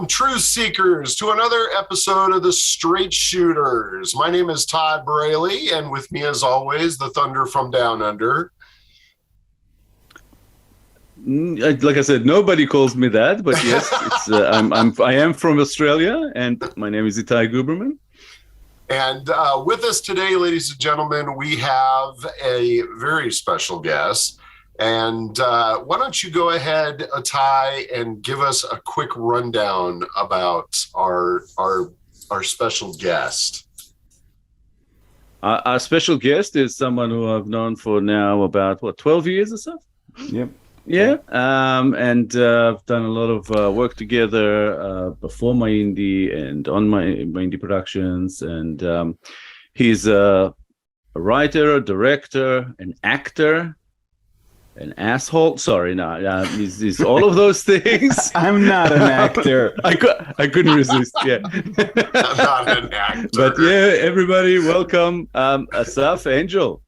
Welcome, truth seekers, to another episode of the Straight Shooters. My name is Todd Braley, and with me, as always, the Thunder from Down Under. Like I said, nobody calls me that, but yes, I am from Australia, and my name is Itai Guberman. And with us today, ladies and gentlemen, we have a very special guest. And why don't you go ahead, Itai, and give us a quick rundown about our special guest. Our special guest is someone who I've known for now about 12 years or so. Yep. Yeah, and I've done a lot of work together before MyIndie and on MyIndie productions. And he's a writer, a director, an actor, an asshole. Sorry, no, he's all of those things. I'm not an actor. I couldn't resist. Yeah, I'm not an actor. But yeah, everybody, welcome, Asaf Angel.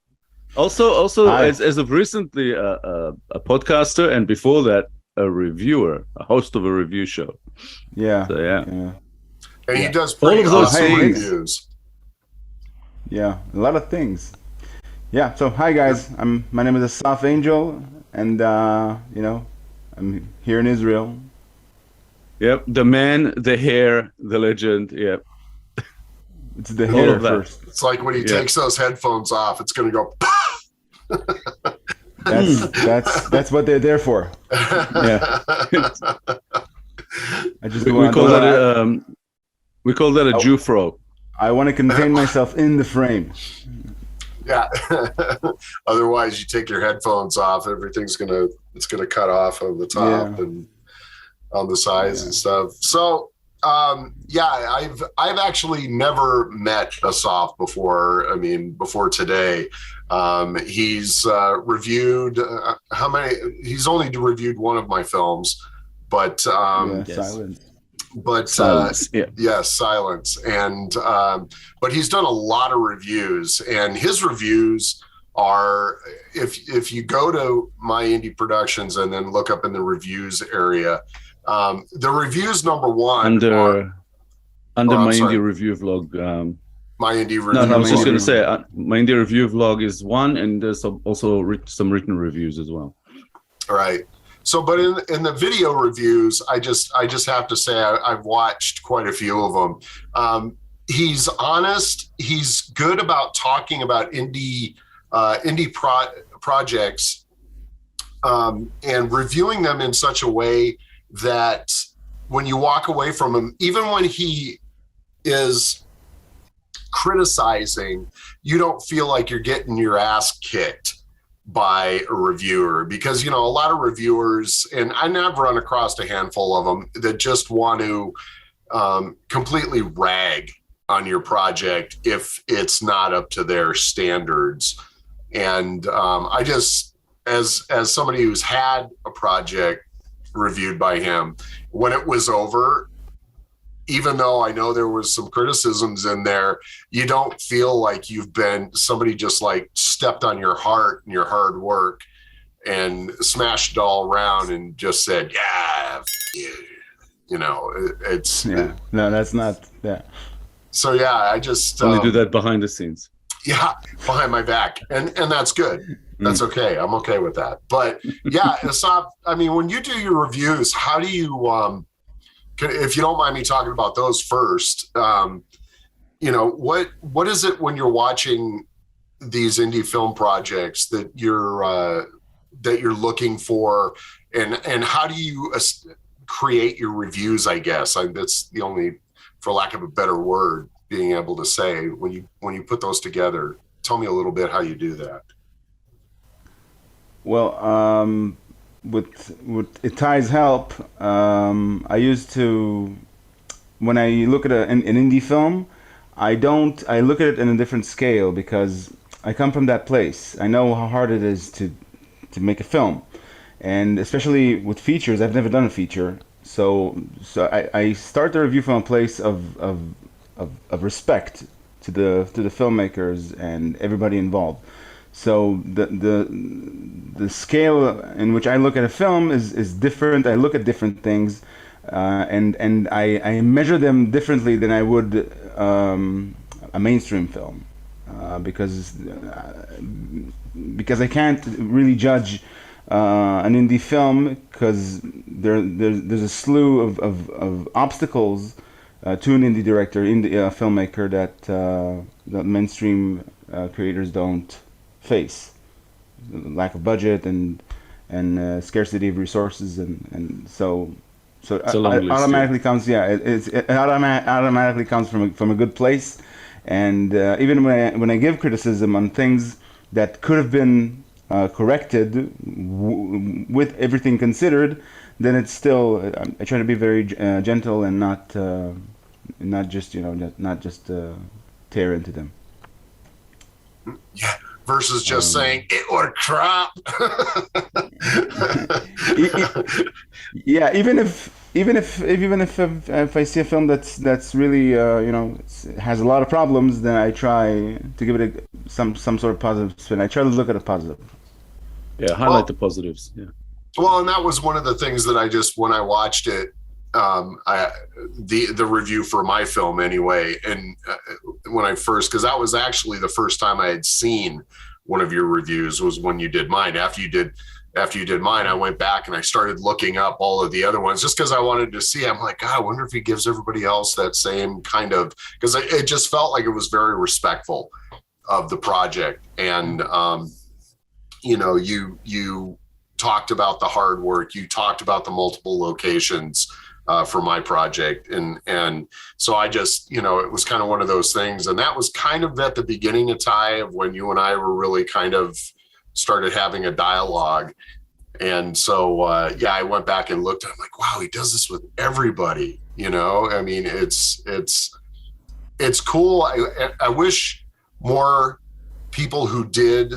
Also, as of recently, a podcaster, and before that, a reviewer, a host of a review show. Yeah. So, yeah. And he does pretty all of those awesome things. reviews. Yeah, a lot of things. Yeah. So, hi guys. My name is Asaf Angel, and I'm here in Israel. Yep, the man, the hair, the legend. Yep. It's the All hair of that. first. It's like when he takes those headphones off, it's going to go. That's what they're there for. Yeah. I just we call that a Jew fro. I want to contain myself in the frame. Yeah. Otherwise, you take your headphones off, everything's gonna cut off on the top and on the sides and stuff. So, I've actually never met Asaf before. I mean, before today. He's reviewed how many? He's only reviewed one of my films, but Silence. But Silence. Silence. And but he's done a lot of reviews, and his reviews are, if you go to MyIndie Productions and then look up in the reviews area, the reviews number one under MyIndie review vlog. MyIndie review. No, I was just going to say, MyIndie review vlog is one, and there's also some written reviews as well. Right. So, but in the video reviews, I just have to say I've watched quite a few of them. He's honest. He's good about talking about indie projects and reviewing them in such a way that when you walk away from him, even when he is criticizing, you don't feel like you're getting your ass kicked by a reviewer, because a lot of reviewers, and I've run across a handful of them, that just want to completely rag on your project if it's not up to their standards. And I just, as somebody who's had a project reviewed by him, when it was over, even though I know there was some criticisms in there, you don't feel like somebody just like stepped on your heart and your hard work and smashed it all around and just said, yeah, it's. Yeah. No, that's not. Yeah. So yeah, I just Only do that behind the scenes. Yeah, behind my back, and that's good. That's okay. I'm okay with that. But yeah, Asaf, I mean, when you do your reviews, how do you? If you don't mind me talking about those first, what is it when you're watching these indie film projects that you're looking for, and how do you create your reviews? I guess that's the only, for lack of a better word, being able to say when you put those together. Tell me a little bit how you do that. Well, with Itai's help, I used to, when I look at an indie film, I look at it in a different scale, because I come from that place. I know how hard it is to make a film, and especially with features. I've never done a feature, so I start the review from a place of respect to the filmmakers and everybody involved. So the scale in which I look at a film is different. I look at different things. and I measure them differently than I would a mainstream film, because I can't really judge an indie film, because there's a slew of obstacles to an indie director, filmmaker, that mainstream creators don't face. Lack of budget and scarcity of resources, and so it automatically comes. Yeah, it automatically comes from a good place, and even when I give criticism on things that could have been corrected with everything considered, then it's still, I try to be very gentle and not just tear into them. Yeah. Versus just saying it was crap. Yeah, even if I see a film that's really has a lot of problems, then I try to give it some sort of positive spin. I try to look at a positive. Yeah, highlight the positives. Yeah. Well, and that was one of the things that I just, when I watched it, the review for my film anyway, and when I first, because that was actually the first time I had seen one of your reviews, was when you did mine. After you did mine, I went back and I started looking up all of the other ones just because I wanted to see. I'm like, God, I wonder if he gives everybody else that same kind of, because it just felt like it was very respectful of the project. And you talked about the hard work, you talked about the multiple locations for my project. And so I just, it was kind of one of those things. And that was kind of at the beginning of Itai, of when you and I were really kind of started having a dialogue. And so, I went back and looked, and I'm like, wow, he does this with everybody. I mean, it's cool. I wish more people who did,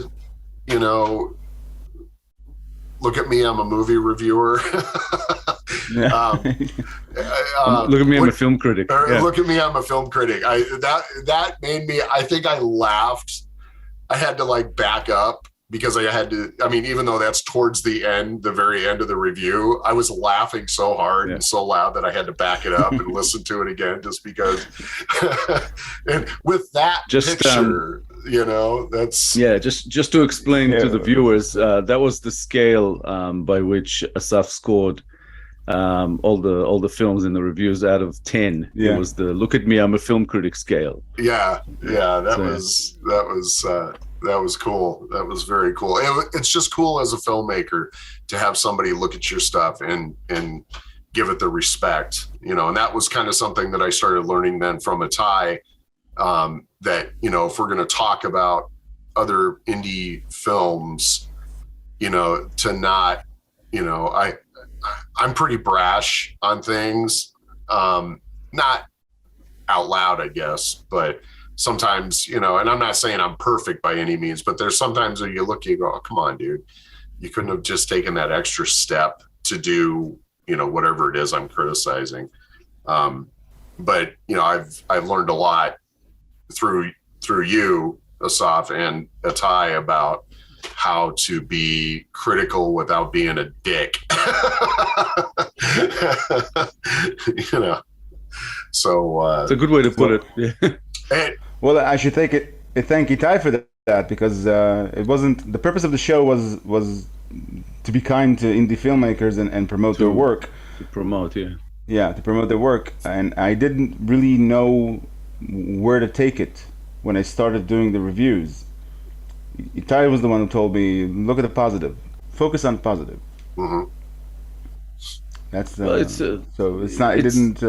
look at me, I'm a movie reviewer. Look at me, I'm a film critic. Yeah. Look at me, I'm a film critic. That made me, I think I laughed. I had to back up, because I had to, even though that's towards the very end of the review, I was laughing so hard and so loud that I had to back it up and listen to it again, just because. And with that picture, that's. Yeah, just to explain to the viewers, that was the scale by which Asaf scored all the films in the reviews out of 10. It was the look at me, I'm a film critic scale. That was cool. That was very cool. It's just cool as a filmmaker to have somebody look at your stuff and give it the respect, and that was kind of something that I started learning then from Itai, that, if we're going to talk about other indie films, to not, I'm pretty brash on things, not out loud, I guess, but sometimes, and I'm not saying I'm perfect by any means, but there's sometimes where you look, you go, oh, come on, dude, you couldn't have just taken that extra step to do, whatever it is I'm criticizing. But, I've learned a lot through you, Asaf, and Itai, about how to be critical without being a dick. So it's a good way to put it. Yeah. Well, I should thank Itai for that, because it wasn't, the purpose of the show was to be kind to indie filmmakers and promote their work. To promote, to promote their work. And I didn't really know where to take it when I started doing the reviews. Itai was the one who told me, look at the positive, focus on positive. Mm-hmm. That's so it's not. It didn't.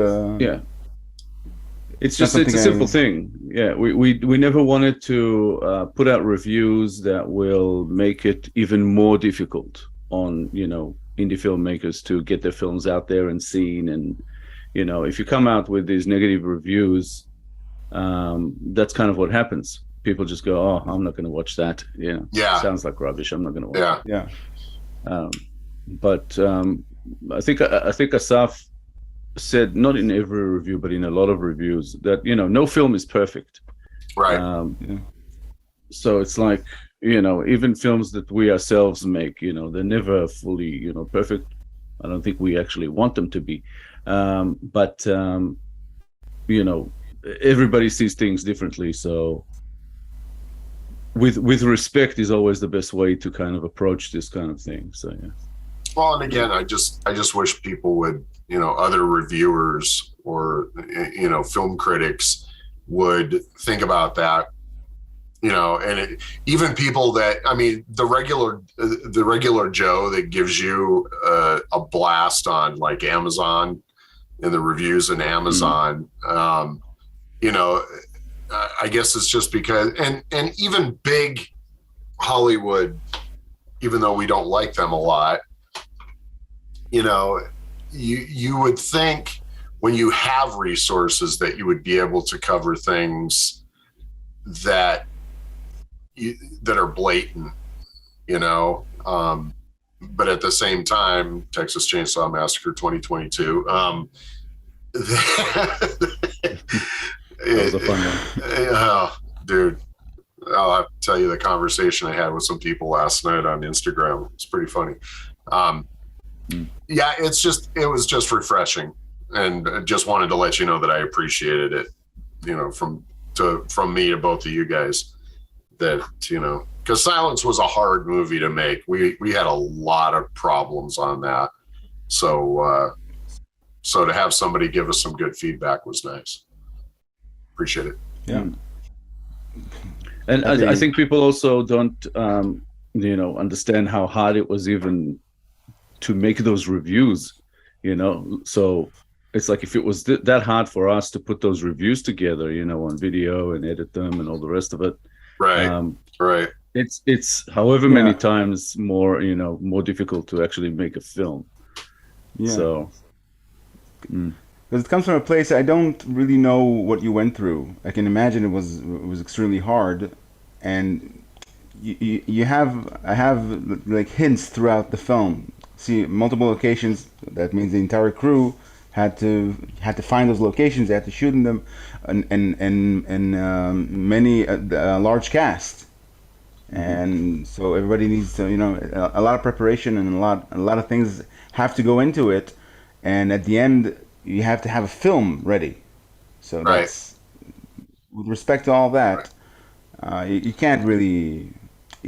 It's just a simple thing. Yeah, we never wanted to put out reviews that will make it even more difficult on indie filmmakers to get their films out there and seen. And if you come out with these negative reviews, that's kind of what happens. People just go, oh, I'm not going to watch that. Sounds like rubbish. I'm not going to watch it. But I think Asaf said, not in every review, but in a lot of reviews, that no film is perfect. Right. So it's like, even films that we ourselves make, they're never fully, perfect. I don't think we actually want them to be. But you know, everybody sees things differently, so with respect is always the best way to kind of approach this kind of thing. So yeah. Well, and again, I just wish people would, other reviewers or, film critics would think about that, and even people that, I mean, the regular Joe that gives you a blast on like Amazon and the reviews in Amazon, I guess it's just because, and even big Hollywood, even though we don't like them a lot, you would think when you have resources that you would be able to cover things that are blatant, but at the same time, Texas Chainsaw Massacre 2022, that was a fun one. Oh, dude, I'll have to tell you the conversation I had with some people last night on Instagram. It's pretty funny. Yeah, it was just refreshing, and I just wanted to let you know that I appreciated it, from me to both of you guys, that, because Silence was a hard movie to make. We had a lot of problems on that. So to have somebody give us some good feedback was nice. Appreciate it. Yeah. And I think people also don't, understand how hard it was even to make those reviews, So it's like if it was that hard for us to put those reviews together, on video and edit them and all the rest of it. Right. Right. It's however many times more, more difficult to actually make a film. Yeah. So. Because it comes from a place I don't really know what you went through. I can imagine it was extremely hard, and I have like hints throughout the film. See, multiple locations. That means the entire crew had to find those locations. They had to shoot in them, and many large cast, and so everybody needs to, a lot of preparation, and a lot of things have to go into it, and at the end you have to have a film ready. So that's, with respect to all that, you can't really.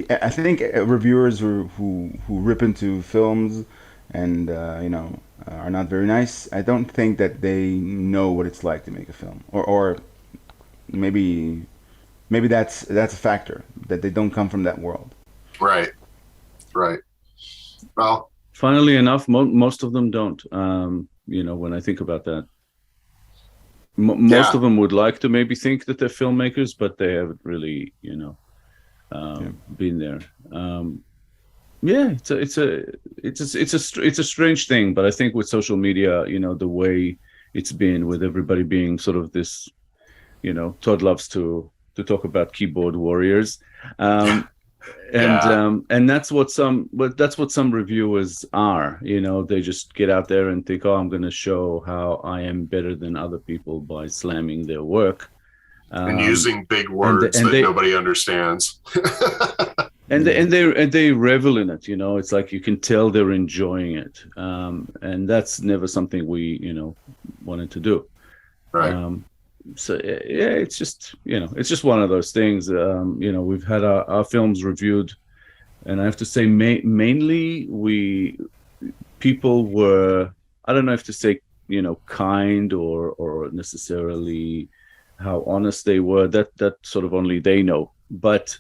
I think reviewers who rip into films and are not very nice. I don't think that they know what it's like to make a film, or maybe that's a factor, that they don't come from that world. Right. Well, funnily enough, most of them don't. When I think about that, most of them would like to maybe think that they're filmmakers, but they haven't really, been there. It's a strange thing, but I think with social media, the way it's been, with everybody being sort of this, Todd loves to talk about keyboard warriors, and that's what some reviewers are. They just get out there and think, oh, I'm going to show how I am better than other people by slamming their work. And using big words that nobody understands. and they revel in it, It's like you can tell they're enjoying it, and that's never something we wanted to do. Right. So yeah, it's just one of those things. We've had our films reviewed, and I have to say mainly people were, I don't know if to say kind or necessarily how honest they were, that sort of only they know, but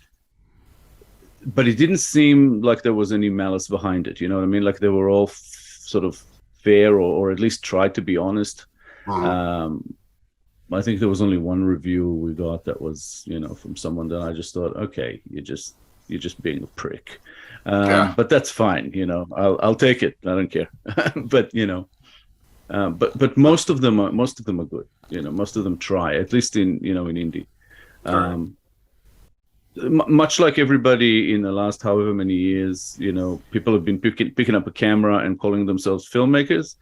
it didn't seem like there was any malice behind it. You know what I mean? Like they were all sort of fair, or at least tried to be honest. I think there was only one review we got that was, from someone that I just thought, okay, you're just being a prick. But that's fine. I'll take it. I don't care. But, but most of them are good. Most of them try, at least in indie. Much like everybody in the last however many years, people have been picking up a camera and calling themselves filmmakers.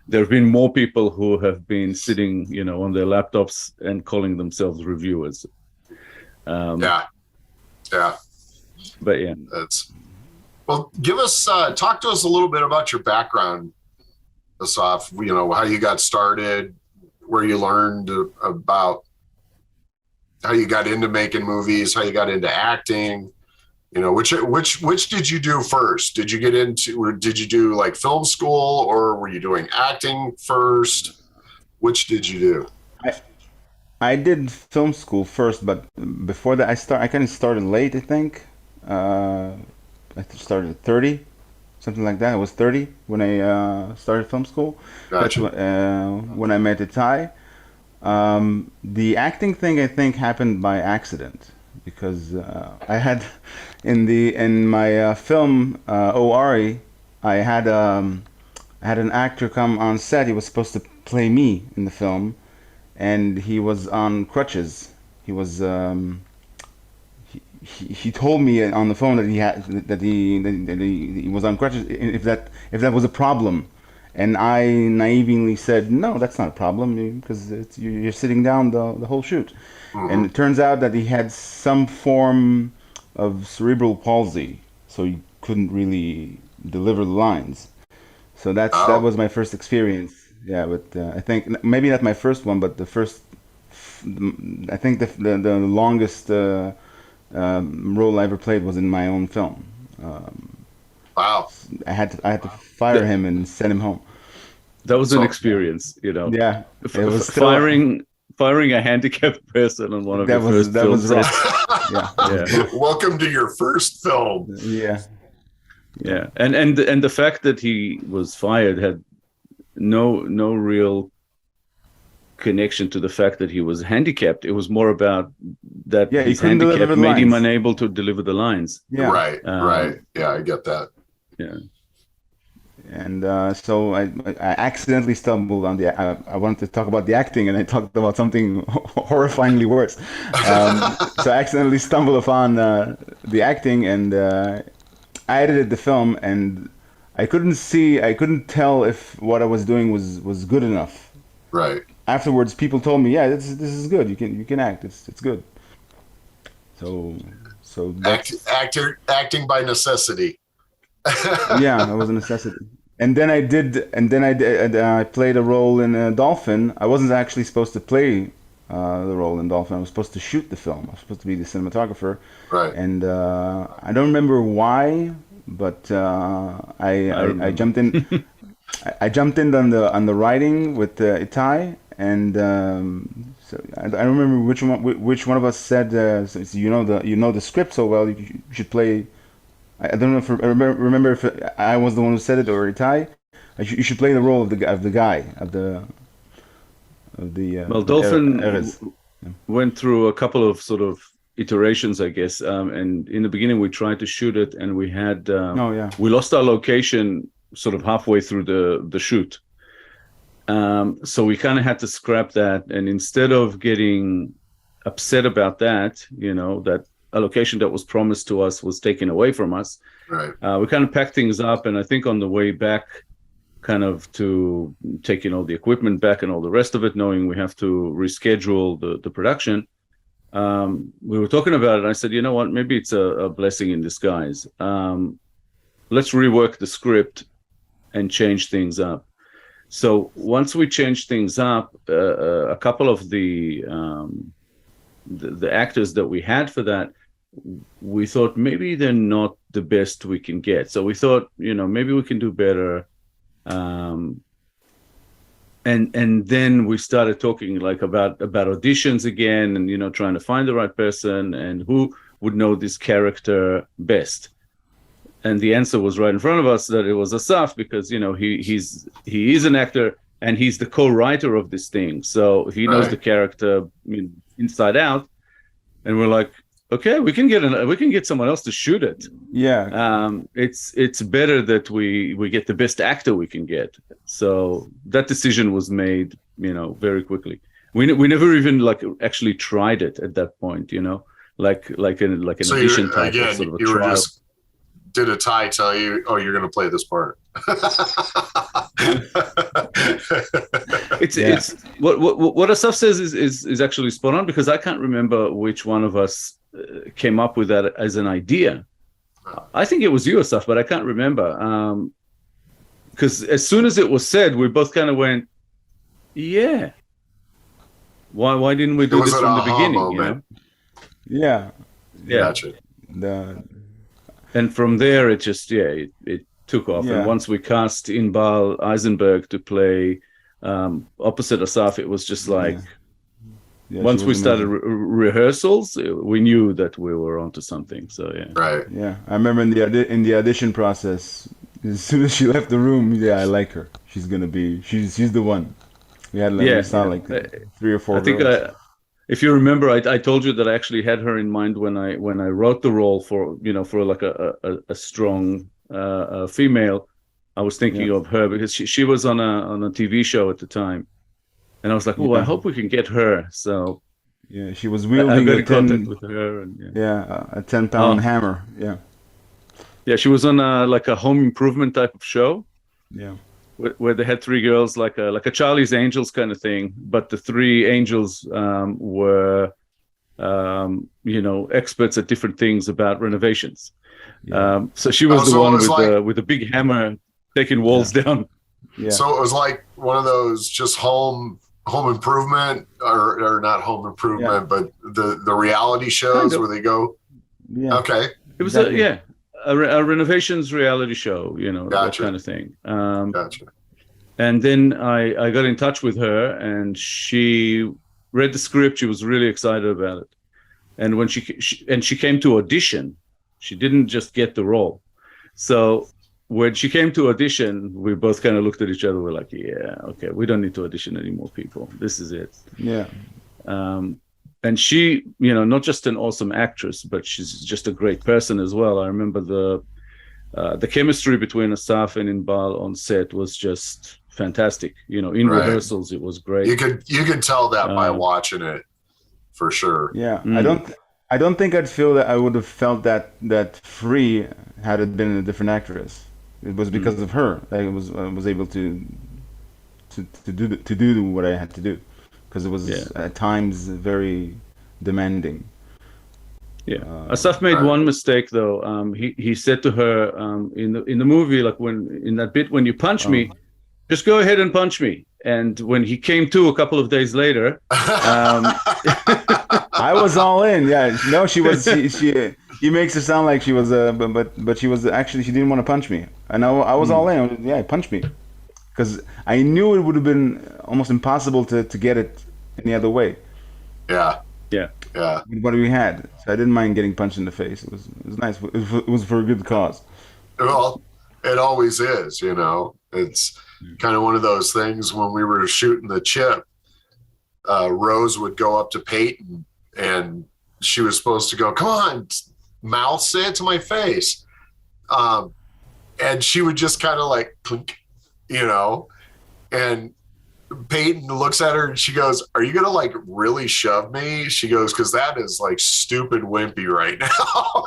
There have been more people who have been sitting, on their laptops and calling themselves reviewers. Yeah. But yeah, well, give us talk to us a little bit about your background. Asaf, how you got started, where you learned about how you got into making movies, how you got into acting, which did you do first? Did you get into, or did you do like film school, or were you doing acting first? Which did you do? I did film school first, but before that, I kind of started late. I think I started at 30, something like that. I was 30 when I started film school. Gotcha. That's when I met Itai. The acting thing I think happened by accident because I had in my film Ori, I had an actor come on set. He was supposed to play me in the film, and he was on crutches. He was he told me on the phone that he was on crutches. If that was a problem, and I naively said no, that's not a problem because you're sitting down the whole shoot. Mm-hmm. And it turns out that he had some form of cerebral palsy, so he couldn't really deliver the lines. So that was my first experience. Yeah, but I think maybe not my first one, but the first. I think the longest role I ever played was in my own film. Wow! I had to fire him and send him home. That was an experience, Yeah, it was firing a handicapped person on one of your first films. That was rough. Yeah. Welcome to your first film. Yeah. Yeah, and the fact that he was fired had no real connection to the fact that he was handicapped. It was more about that his handicap made him unable to deliver the lines. Yeah. Right. Yeah, I get that. Yeah. And so I accidentally stumbled on I wanted to talk about the acting, and I talked about something horrifyingly worse. So I accidentally stumbled upon the acting, and I edited the film, and I couldn't tell if what I was doing was good enough. Right. Afterwards, people told me, "Yeah, this is good. You can act. It's good." So acting by necessity. Yeah, it was a necessity. And then I played a role in Dolphin. I wasn't actually supposed to play the role in Dolphin. I was supposed to shoot the film. I was supposed to be the cinematographer. Right. And I don't remember why, but I jumped in. I jumped in on the writing with Itai, and so I don't remember which one of us said, since you know the script so well, you should play. I don't know if I remember if I was the one who said it or Itai. You should play the role of the guy of the. Well, Dolphin went through a couple of sort of iterations, I guess. And in the beginning, we tried to shoot it, and we had we lost our location sort of halfway through the shoot. So we kind of had to scrap that, and instead of getting upset about that, that a location that was promised to us was taken away from us. Right. We kind of packed things up, and I think on the way back, kind of to taking all the equipment back and all the rest of it, knowing we have to reschedule the production, we were talking about it, and I said, you know what, maybe it's a blessing in disguise. Let's rework the script and change things up. So once we changed things up, a couple of the actors that we had for that, we thought maybe they're not the best we can get. So we thought, maybe we can do better. And then we started talking like about auditions again, and trying to find the right person and who would know this character best. And the answer was right in front of us, that it was Asaf, because he is an actor and he's the co-writer of this thing, so he knows the character inside out. And we're like, okay, we can get someone else to shoot it. Yeah. It's better that we get the best actor we can get. So that decision was made, very quickly. We never even actually tried it at that point, like an so audition type of sort of a trial. Did Itai tell you, oh, you're going to play this part? It's what Asaf says is actually spot on, because I can't remember which one of us came up with that as an idea. I think it was you, Asaf, but I can't remember. because as soon as it was said, we both kind of went, yeah. Why didn't we do this from the beginning? You know? Yeah. Gotcha. And from there, it just it took off. Yeah. And once we cast Inbal Eisenberg to play opposite Asaf, it was just like once we started rehearsals, we knew that we were onto something. So Right. Yeah, I remember in the audition process, as soon as she left the room, I like her. She's the one. We had we saw like 3 or 4 I think girls. if you remember, I told you that I actually had her in mind when I wrote the role for like a strong female. I was thinking of her because she was on a TV show at the time, and I was like, oh, I hope we can get her. So yeah, she was wielding a 10 with her, and a 10-pound hammer. Yeah, she was on like a home improvement type of show. Yeah. Where they had 3 girls, like a Charlie's Angels kind of thing, but the 3 angels were, experts at different things about renovations. Yeah. So she was the one with the big hammer taking walls down. Yeah. So it was like one of those just home improvement or not home improvement, but the reality shows where they go. Yeah. Okay. It was a renovations reality show, that kind of thing. Gotcha. And then I got in touch with her, and she read the script. She was really excited about it. And when she came to audition, she didn't just get the role. So when she came to audition, we both kind of looked at each other. We're like, yeah, okay, we don't need to audition any more people. This is it. Yeah. And she, not just an awesome actress, but she's just a great person as well. I remember the chemistry between Asaf and Inbal on set was just fantastic. In rehearsals, it was great. You could tell that by watching it, for sure. Yeah, I don't think I'd feel that I would have felt that free had it been a different actress. It was because of her that I was able to do what I had to do, because it was at times very demanding. Yeah, Asaf made one mistake though. He said to her in the movie, like in that bit when you punch me, just go ahead and punch me. And when he came to a couple of days later, I was all in. Yeah, no, she was. He makes it sound like she was, but she was actually, she didn't want to punch me, and I was all in. Yeah, punch me, because I knew it would have been almost impossible to get it any other way. Yeah. What we had, so I didn't mind getting punched in the face. It was nice. It was for a good cause. Well, it always is. It's kind of one of those things. When we were shooting the chip, Rose would go up to Peyton, and she was supposed to go, "Come on, mouth, say it to my face," and she would just kind of like clink, and Peyton looks at her and she goes, "Are you gonna like really shove me?" She goes, "Because that is like stupid wimpy right now."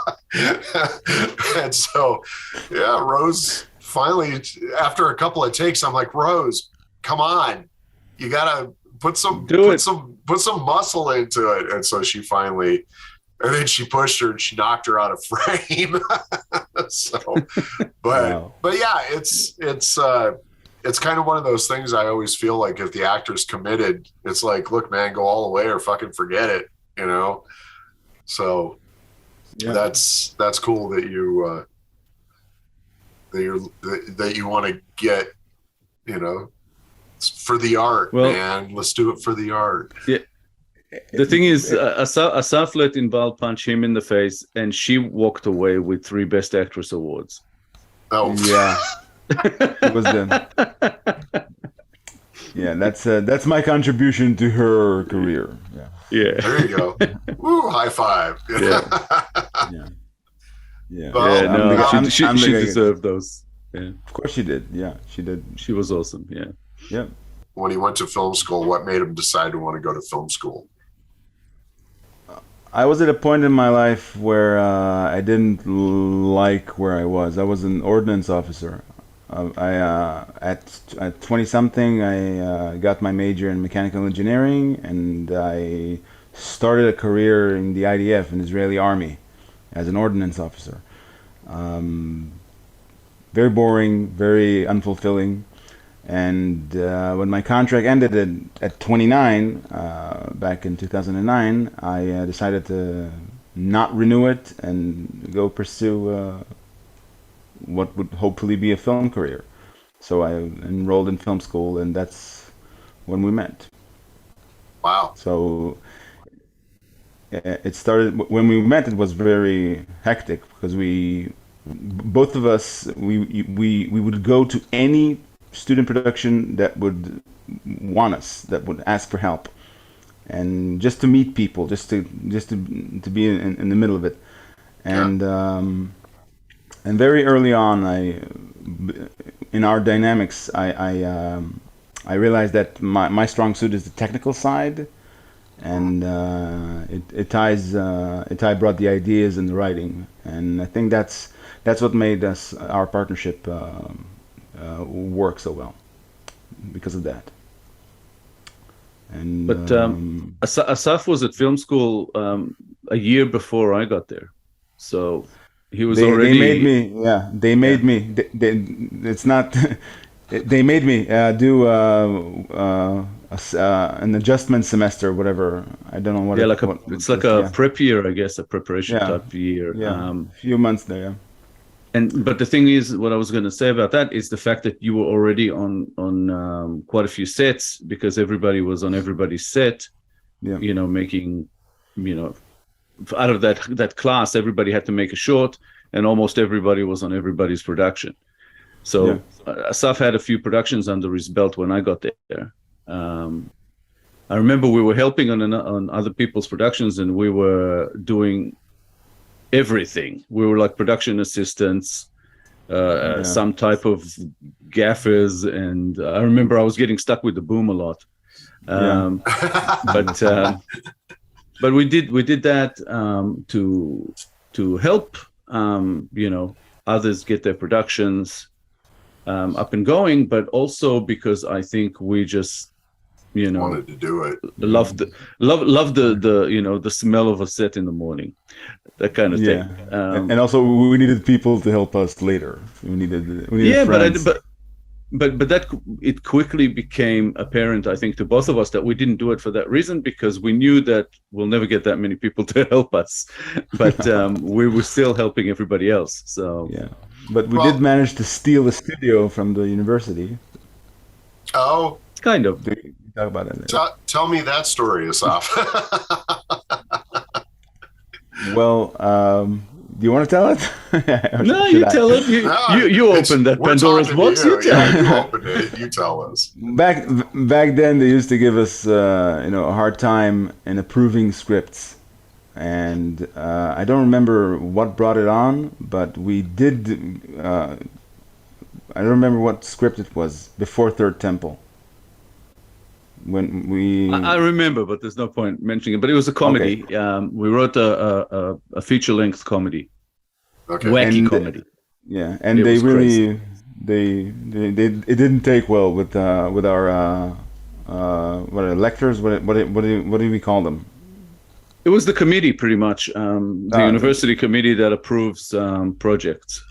And so, Rose finally, after a couple of takes, I'm like, "Rose, come on, you gotta put some muscle into it." And so she finally, and then she pushed her and she knocked her out of frame. So, but yeah, it's kind of one of those things. I always feel like if the actor's committed, it's like, look, man, go all the way or fucking forget it, So that's cool that you that you want to get, for the art, man. Let's do it for the art. Yeah. The thing is, Asaf let Inbal punch him in the face, and she walked away with 3 Best Actress awards. Oh yeah. It was then. Yeah, that's my contribution to her career. Yeah. There you go. Woo, high five. Yeah. She deserved those. Yeah. Of course she did. Yeah, she did. She was awesome. Yeah. Yeah. When he went to film school, what made him decide to want to go to film school? I was at a point in my life where I didn't like where I was. I was an ordnance officer. At 20 something, I got my major in mechanical engineering, and I started a career in the IDF, in the Israeli Army, as an ordnance officer. very boring, very unfulfilling. And when my contract ended at 29 back in 2009, I decided to not renew it and go pursue what would hopefully be a film career. So I enrolled in film school, and that's when we met. Wow. So it started when we met. It was very hectic because both of us, we would go to any student production that would want us, that would ask for help, and just to meet people, just to be in the middle of it. And and very early on, in our dynamics, I realized that my strong suit is the technical side, and Itai brought the ideas and the writing, and I think that's what made our partnership work so well, because of that. And But Asaf was at film school a year before I got there, so he was already. They made me. Yeah, they made me. It's not. They made me do an adjustment semester, whatever. I don't know what. Yeah, it's like a prep year, I guess, a preparation type year. Yeah, a few months there. Yeah. But the thing is, what I was going to say about that is the fact that you were already on quite a few sets, because everybody was on everybody's set. Yeah. You know, making, out of that class, everybody had to make a short, and almost everybody was on everybody's production. So Asaf had a few productions under his belt when I got there. I remember we were helping on other people's productions, and we were doing everything. We were like production assistants, some type of gaffers, and I remember I was getting stuck with the boom a lot. But we did that to help others get their productions up and going, but also because I think we just wanted to do it. Loved the smell of a set in the morning, that kind of thing. And also we needed people to help us later. We needed friends. But that it quickly became apparent, I think, to both of us that we didn't do it for that reason, because we knew that we'll never get that many people to help us. But we were still helping everybody else. So but we did manage to steal a studio from the university. Oh, kind of. Talk about it. Tell me that story, Asaf. Well, do you want to tell it? No, you tell it. You opened that Pandora's box. You tell it. You opened it. You tell us. Back then, they used to give us a hard time in approving scripts, and I don't remember what brought it on, but we did. I don't remember what script it was before Third Temple. When I remember, but there's no point mentioning it. But it was a comedy. Okay. We wrote a feature-length comedy, wacky comedy. Yeah, and they really it didn't take well with our what are lectures? What do we call them? It was the committee, pretty much, the university committee that approves projects.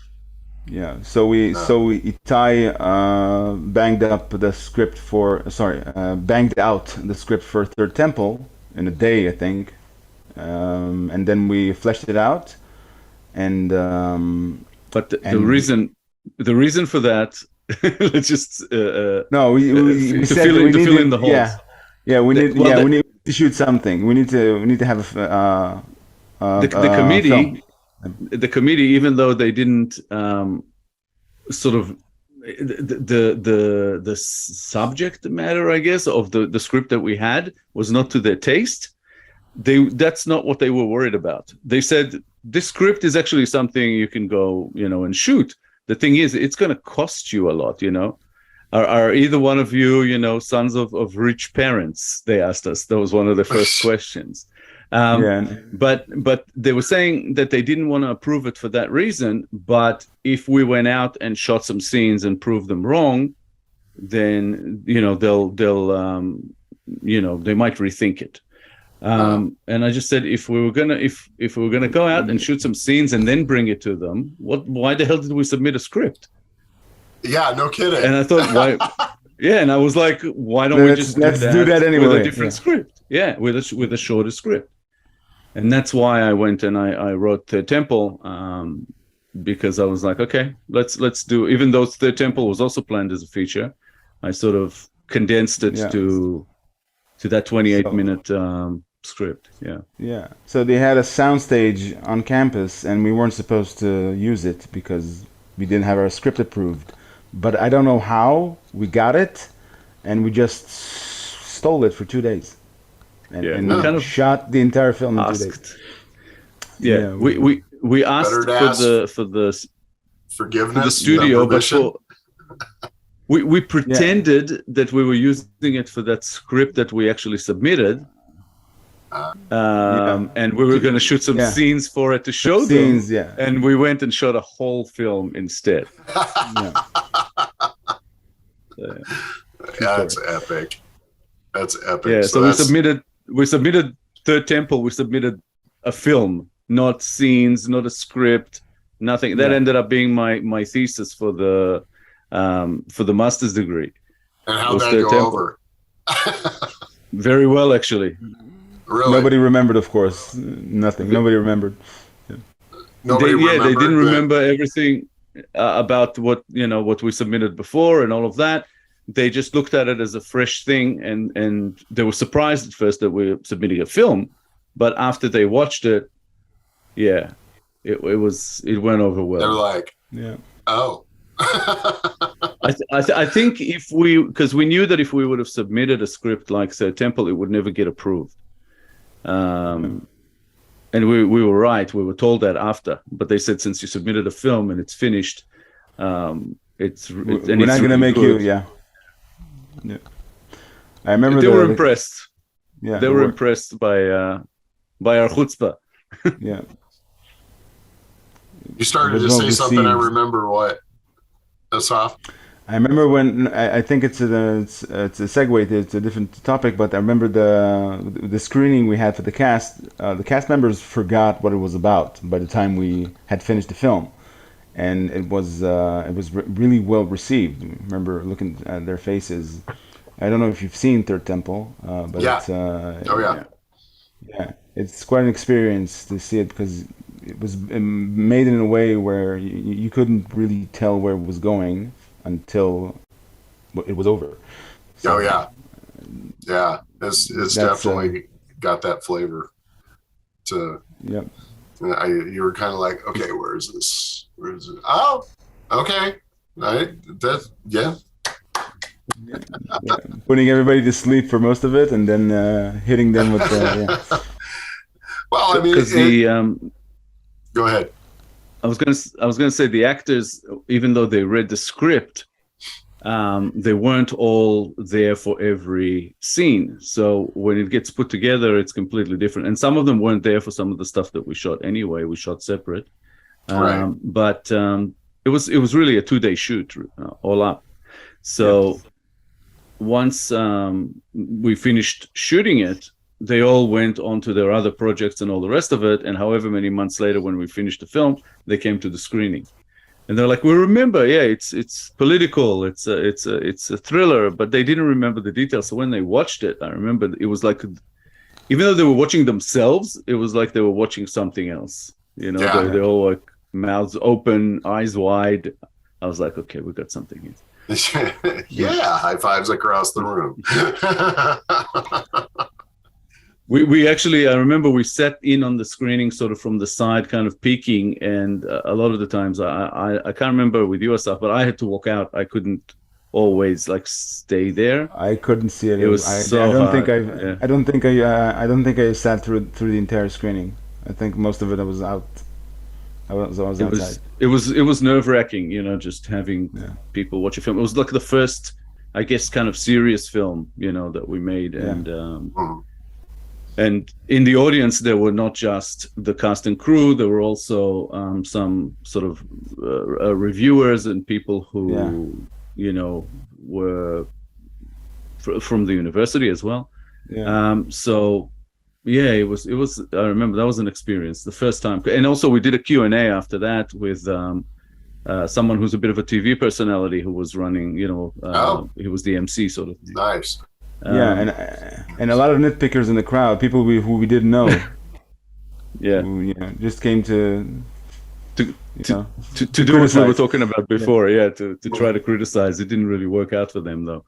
Yeah, so Itai banged out the script for Third Temple in a day, I think, and then we fleshed it out, and but the reason for that, let's just we said we need to fill in the holes. We need to shoot something. We need to have the committee. Film. The committee, even though they didn't sort of the subject matter, I guess, of the script that we had was not to their taste. That's not what they were worried about. They said this script is actually something you can go, and shoot. The thing is, it's going to cost you a lot. Are either one of you, sons of rich parents? They asked us. That was one of the first questions. But they were saying that they didn't want to approve it for that reason. But if we went out and shot some scenes and proved them wrong, then they'll they might rethink it. And I just said, if we were gonna go out and shoot some scenes and then bring it to them, why the hell did we submit a script? Yeah, no kidding. And I thought, why? Yeah, and I was like, why don't we just let's do that anyway with a different script? Yeah, with a shorter script. And that's why I went and I wrote Third Temple, because I was like, okay, let's do. Even though Third Temple was also planned as a feature, I sort of condensed it to that 28-minute script. Yeah. Yeah. So they had a soundstage on campus, and we weren't supposed to use it because we didn't have our script approved. But I don't know how we got it, and we just stole it for 2 days, and kind of shot the entire film in 2 days. Yeah, we asked for the forgiveness, for the studio, but we pretended that we were using it for that script that we actually submitted. And we were going to shoot some scenes for it to show them. And we went and shot a whole film instead. That's epic. That's epic. Yeah, so we submitted Third Temple. We submitted a film, not scenes, not a script, nothing. That ended up being my thesis for the master's degree. And how'd that go over? Very well, actually. Really? Nobody remembered, of course. Nothing. Nobody remembered. They didn't remember everything about what we submitted before and all of that. They just looked at it as a fresh thing, and they were surprised at first that we were submitting a film, but after they watched it, it went over well. They're like, oh. I think because we knew that if we would have submitted a script like Third Temple, it would never get approved. And we were right. We were told that after, but they said since you submitted a film and it's finished, we're not going to make you. Yeah. I remember they were impressed. Yeah, they were impressed by our chutzpah. Yeah. You started to say something. I remember what. Asaf? I remember when I think it's a segue. It's a different topic, but I remember the screening we had for the cast. The cast members forgot what it was about by the time we had finished the film, and it was really well received. I remember looking at their faces. I don't know if you've seen Third Temple, but it's quite an experience to see it because it was made in a way where you couldn't really tell where it was going until it was over. So, it's definitely got that flavor. You were kind of like, okay, where is this? Oh, okay, putting everybody to sleep for most of it, and then hitting them with Well, I mean, go ahead. I was gonna say the actors, even though they read the script, they weren't all there for every scene. So when it gets put together, it's completely different. And some of them weren't there for some of the stuff that we shot anyway. We shot separate, but it was really a 2-day shoot all up. So once we finished shooting it, they all went on to their other projects and all the rest of it. And however many months later, when we finished the film, they came to the screening, and they're like, "We remember, it's political, it's a thriller," but they didn't remember the details. So when they watched it, I remember it was like, even though they were watching themselves, it was like they were watching something else. They're all like mouths open, eyes wide. I was like, okay, we got something here. High fives across the room. We actually, I remember we sat in on the screening sort of from the side, kind of peeking, and a lot of the times I can't remember with you, Asaf, but I had to walk out. I couldn't always like stay there. I couldn't see it. It was I don't think I don't think I sat through the entire screening. I think most of it I was out. I was outside. It was nerve-wracking, just having people watch a film. It was like the first, I guess, kind of serious film, that we made, and in the audience there were not just the cast and crew. There were also some sort of reviewers and people who were from the university as well. It was I remember that was an experience the first time. And also we did a Q&A after that with someone who's a bit of a TV personality who was running, he was the MC sort of thing. Nice. And a lot of nitpickers in the crowd, people who we didn't know. Yeah. Who, just came to do what we were talking about before. To try to criticize. It didn't really work out for them though.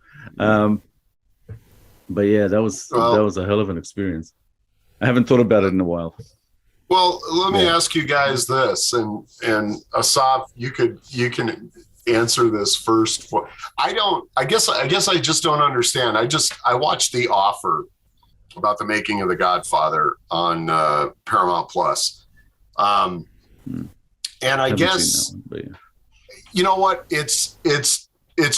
But yeah, that was a hell of an experience. I haven't thought about it in a while. Well, let me ask you guys this, and Asaf, you can answer this first. I guess I just don't understand. I watched The Offer about the making of The Godfather on Paramount Plus, and I guess you know what? It's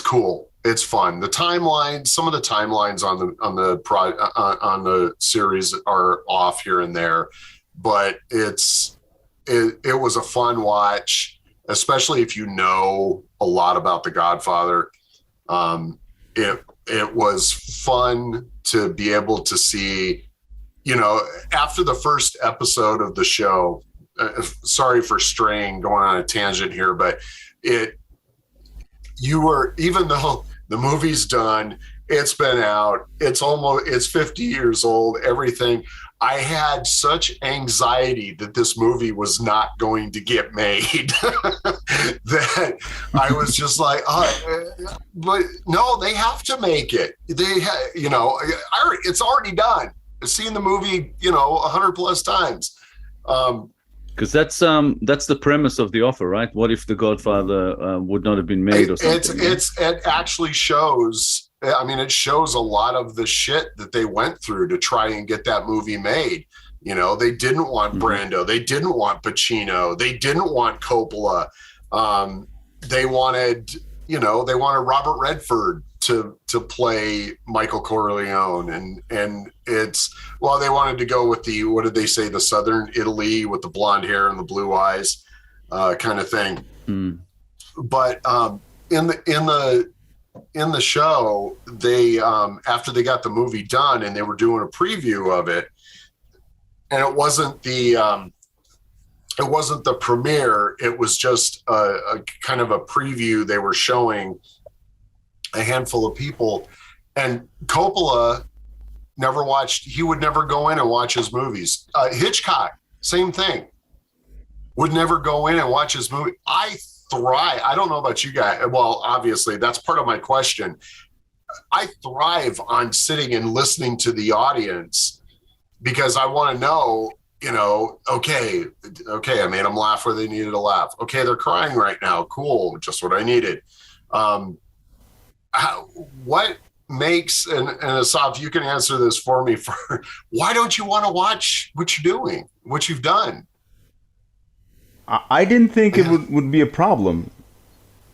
cool. It's fun. The timeline, some of the timelines on the series are off here and there, but it was a fun watch, especially if you know a lot about The Godfather. It was fun to be able to see, after the first episode of the show. Sorry for going on a tangent here, but even though the movie's done, it's been out, it's 50 years old, everything. I had such anxiety that this movie was not going to get made that I was just like, but no, they have to make it. It's already done. I've seen the movie, 100 plus times. Because that's the premise of The Offer, right? What if The Godfather would not have been made or something? It actually shows. I mean, it shows a lot of the shit that they went through to try and get that movie made. They didn't want Brando, they didn't want Pacino, they didn't want Coppola. They wanted Robert Redford to play Michael Corleone, and they wanted to go with what did they say, the Southern Italy with the blonde hair and the blue eyes kind of thing. But in the show, they after they got the movie done and they were doing a preview of it, and it wasn't the premiere, it was just a kind of a preview. They were showing a handful of people, and Coppola he would never go in and watch his movies. Hitchcock, same thing, would never go in and watch his movie. I don't know about you guys. Well, obviously that's part of my question. I thrive on sitting and listening to the audience because I want to know, okay, I made them laugh where they needed to laugh. Okay, they're crying right now. Cool, just what I needed. What makes, and Asaf, you can answer this for me, why don't you want to watch what you're doing, what you've done? I didn't think it would be a problem.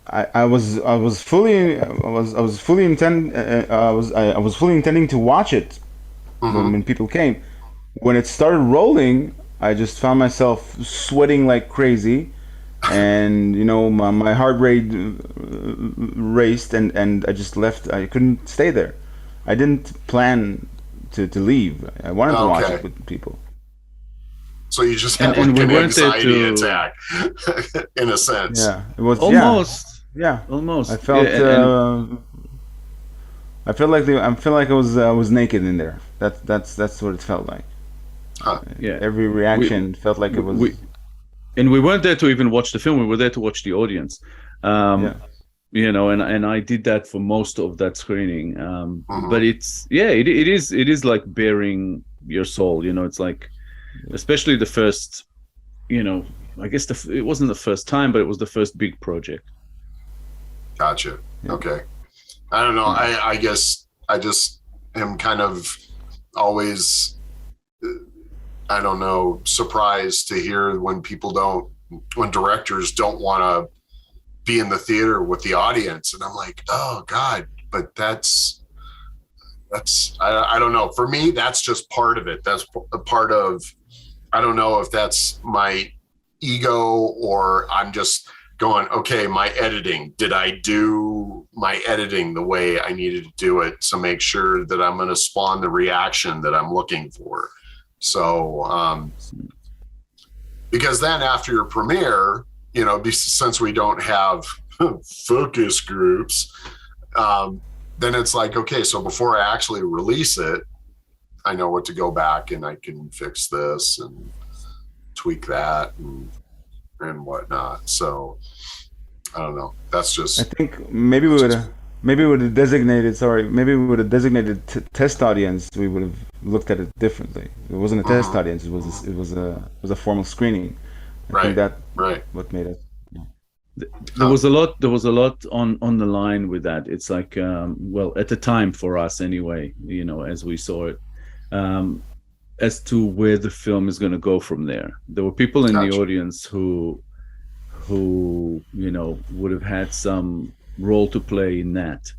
I was fully intending to watch it when people came. When it started rolling, I just found myself sweating like crazy, and my heart rate raced, and I just left. I couldn't stay there. I didn't plan to leave. I wanted to watch it with people. So you just had an anxiety attack, in a sense. Yeah, it was almost. Yeah, almost. I felt. I feel like I was naked in there. That's what it felt like. Yeah. Every reaction felt like it was. And we weren't there to even watch the film. We were there to watch the audience. And I did that for most of that screening. But it is like bearing your soul. It's like. Especially the first, I guess it wasn't the first time, but it was the first big project. Gotcha. Okay. I don't know. I guess I just am kind of always, I don't know, surprised to hear when directors don't want to be in the theater with the audience. And I'm like, oh God, but that's, I don't know. For me, that's just part of it. That's a part of, I don't know if that's my ego or I'm just going, okay, my editing. Did I do my editing the way I needed to do it to make sure that I'm going to spawn the reaction that I'm looking for? So, because then after your premiere, since we don't have focus groups, then it's like, okay, so before I actually release it, I know what to go back and I can fix this and tweak that and whatnot. So I don't know. That's just. I think maybe we would have designated. Sorry, maybe we would have designated test audience. We would have looked at it differently. It wasn't a test audience. It was a formal screening. I think that what made it. There was a lot on the line with that. It's like, well, at the time for us anyway, as we saw it, as to where the film is going to go from there. There were people in the audience who would have had some role to play in that.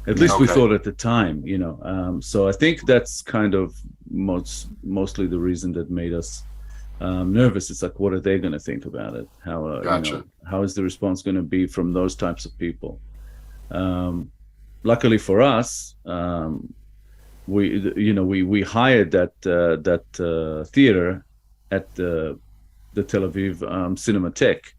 At least we thought at the time, So I think that's kind of mostly the reason that made us nervous. It's like, what are they going to think about it? How is the response going to be from those types of people? Luckily for us, we hired that theater at the Tel Aviv Cinematheque,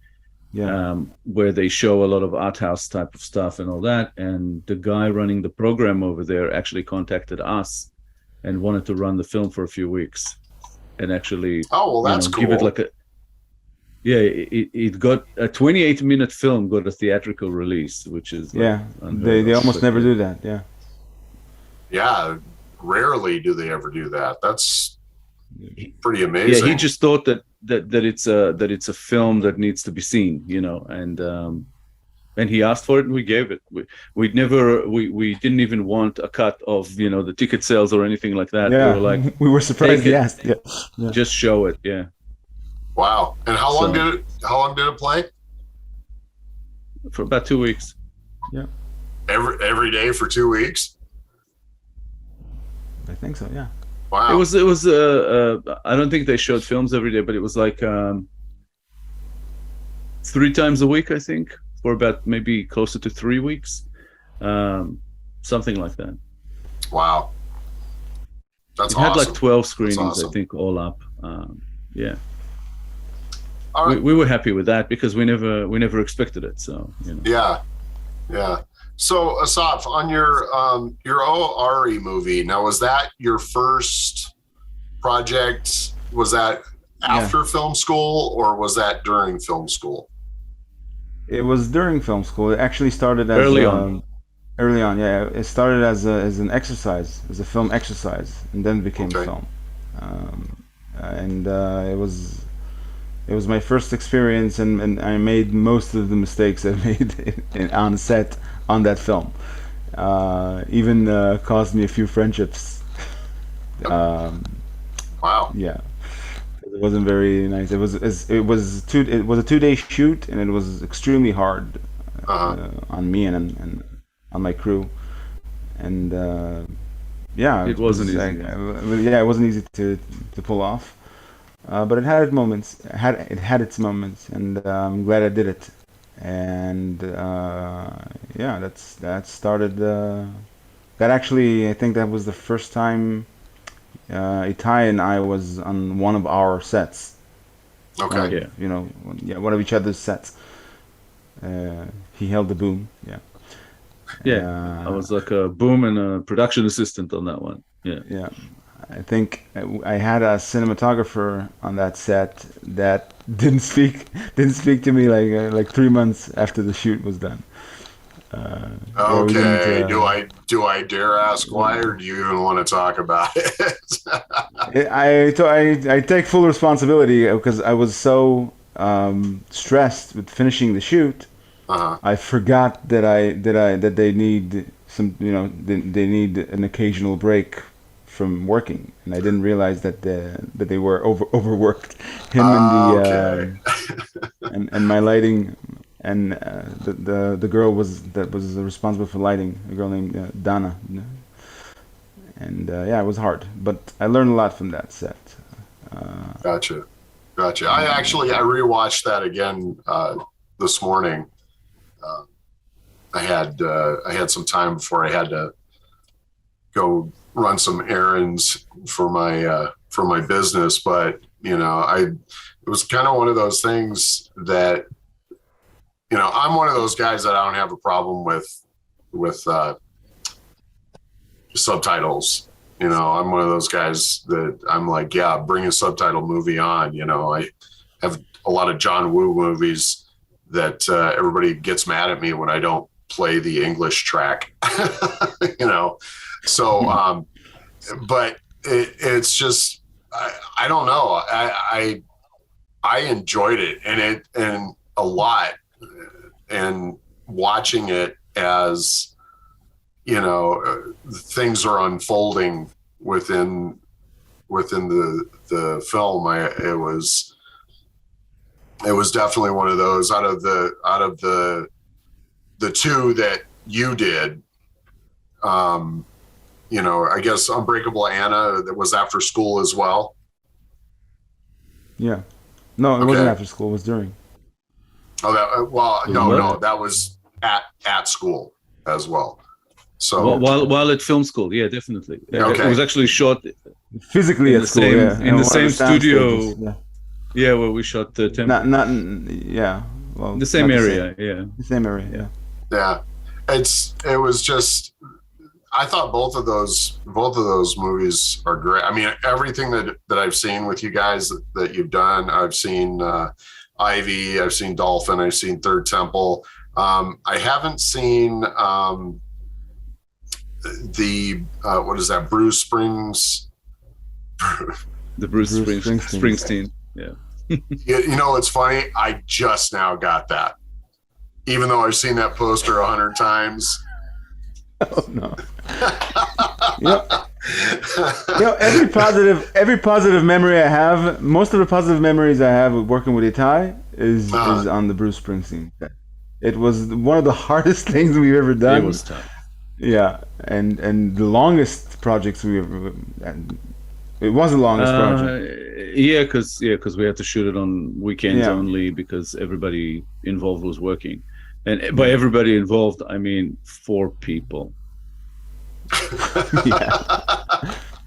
where they show a lot of art house type of stuff and all that. And the guy running the program over there actually contacted us and wanted to run the film for a few weeks. And actually, that's cool. Give it like it got a 28-minute film got a theatrical release, which is they almost never do that. Yeah, rarely do they ever do that. That's pretty amazing. Yeah, he just thought that it's a film that needs to be seen, and he asked for it and we gave it. We didn't even want a cut of the ticket sales or anything like that. Yeah, we were like, we were surprised he asked. Yeah. Just show it. Yeah. Wow. And how long did it play? For about 2 weeks. Yeah. Every day for 2 weeks? I think so. Yeah. Wow. It was. I don't think they showed films every day, but it was like 3 times a week, I think, for about maybe closer to 3 weeks, something like that. Wow. That's awesome. It had like 12 screenings, awesome. I think, all up. Yeah. All right. We were happy with that because we never expected it. So Yeah. So Asaf, on your ORI movie, now was that your first project? Was that after film school or was that during film school? It was during film school. It actually started as early on. Early on, yeah. It started as an exercise, as a film exercise, and then became film. It was my first experience, and I made most of the mistakes I made on set on that film. Even caused me a few friendships. Wow. Yeah, it wasn't very nice. It was a 2-day shoot, and it was extremely hard on me and on my crew, and it wasn't easy. It wasn't easy to pull off. But it had its moments. It had its moments, and I'm glad I did it. And that started. That actually, I think that was the first time Itai and I was on one of our sets. Okay. One of each other's sets. He held the boom. Yeah. Yeah, I was like a boom and a production assistant on that one. Yeah. Yeah. I think I had a cinematographer on that set that didn't speak to me like 3 months after the shoot was done. Okay. Do I dare ask why, or do you even want to talk about it? I take full responsibility because I was so stressed with finishing the shoot. I forgot that they need some, they need an occasional break from working, and I didn't realize that they were overworked. Him and my lighting, and the girl that was responsible for lighting, a girl named Dana, and it was hard, but I learned a lot from that set. Gotcha. I rewatched that again this morning. I had some time before I had to go run some errands for my business, but It was kind of one of those things that, I'm one of those guys that I don't have a problem with subtitles. I'm one of those guys that I'm like, yeah, bring a subtitle movie on. I have a lot of John Woo movies that everybody gets mad at me when I don't play the English track, So, but it's just, I don't know. I enjoyed it and a lot, and watching it as, things are unfolding within the film. It was definitely one of those out of the two that you did. I guess Unbreakable Anna, that was after school as well. Yeah. No, it wasn't after school. It was during. Oh, no, that was at school as well. So while at film school, yeah, definitely. Okay. It was actually shot physically at school, in the same studio. Stages, yeah, where we shot the temple. Well, the same area, yeah. The same area, yeah. Yeah, it was just. I thought both of those movies are great. I mean, everything that I've seen with you guys that you've done, I've seen Ivy, I've seen Dolphin, I've seen Third Temple. I haven't seen the what is that? Bruce Springs. The Bruce Springsteen. Yeah. It's funny. I just now got that, even though I've seen that poster 100 times. Oh no! Every positive memory I have, most of the positive memories I have with working with Itai is on the Bruce Springsteen. It was one of the hardest things we've ever done. It was tough. Yeah, and the longest projects we ever. It was the longest project. Yeah, because we had to shoot it on weekends only because everybody involved was working. And by everybody involved, I mean 4 people.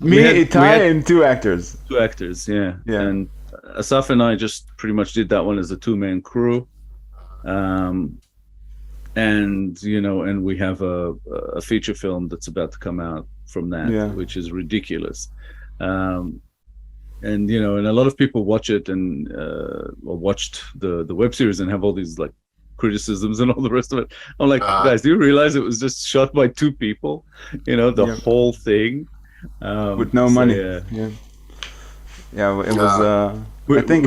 Me, Itai, and 2 actors. 2 actors, yeah. And Asaf and I just pretty much did that one as a 2-man crew. And we have a feature film that's about to come out from that, which is ridiculous. And and a lot of people watch it and watched the web series and have all these like criticisms and all the rest of it. I'm like, guys, do you realize it was just shot by 2 people? The whole thing with no money. It was. I think